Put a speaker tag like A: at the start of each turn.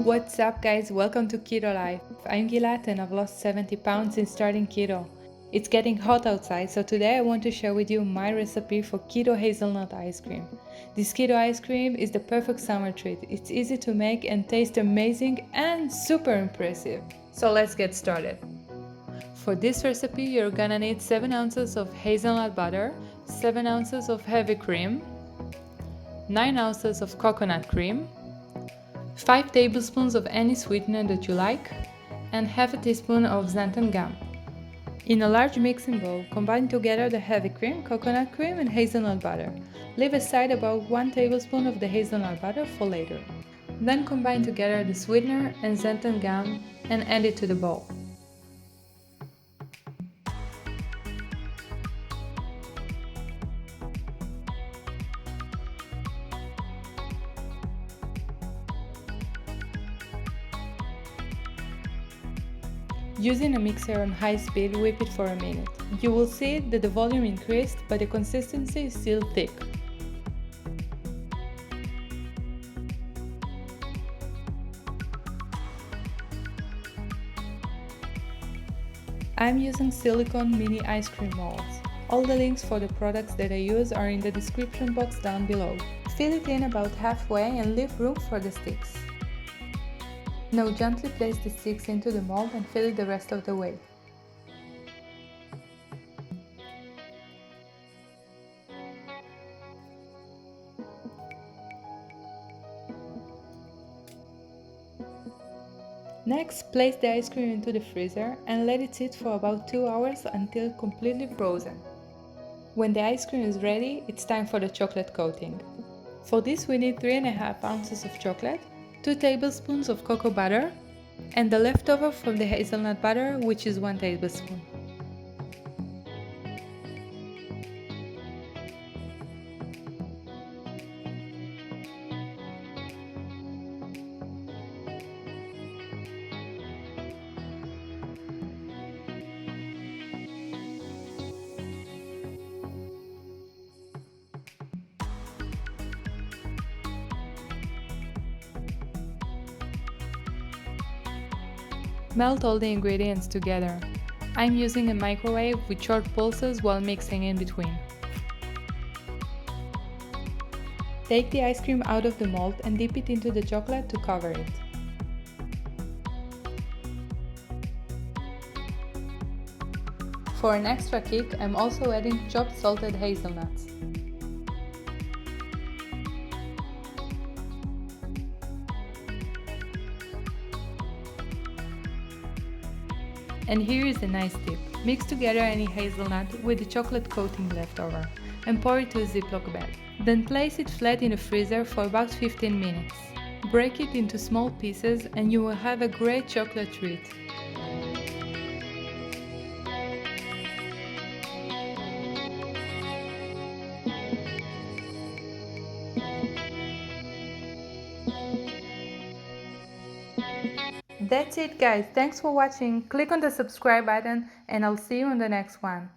A: What's up guys, welcome to Keto Life. I'm Gilat and I've lost 70 pounds since starting keto. It's getting hot outside, so today I want to share with you my recipe for keto hazelnut ice cream. This keto ice cream is the perfect summer treat. It's easy to make and tastes amazing and super impressive. So let's get started. For this recipe you're gonna need 7 ounces of hazelnut butter, 7 ounces of heavy cream, 9 ounces of coconut cream, 5 tablespoons of any sweetener that you like, and half a teaspoon of xanthan gum. In a large mixing bowl, combine together the heavy cream, coconut cream, and hazelnut butter. Leave aside about 1 tablespoon of the hazelnut butter for later. Then combine together the sweetener and xanthan gum and add it to the bowl. Using a mixer on high speed, whip it for a minute. You will see that the volume increased, but the consistency is still thick. I'm using silicone mini ice cream molds. All the links for the products that I use are in the description box down below. Fill it in about halfway and leave room for the sticks. Now gently place the sticks into the mold and fill it the rest of the way. Next, place the ice cream into the freezer and let it sit for about 2 hours until completely frozen. When the ice cream is ready, it's time for the chocolate coating. For this we need 3.5 ounces of chocolate, 2 tablespoons of cocoa butter, and the leftover from the hazelnut butter, which is 1 tablespoon. Melt all the ingredients together. I'm using a microwave with short pulses while mixing in between. Take the ice cream out of the mold and dip it into the chocolate to cover it. For an extra kick, I'm also adding chopped salted hazelnuts. And here is a nice tip. Mix together any hazelnut with the chocolate coating left over and pour it to a Ziploc bag. Then place it flat in the freezer for about 15 minutes. Break it into small pieces and you will have a great chocolate treat. That's it guys, thanks for watching, click on the subscribe button and I'll see you in the next one.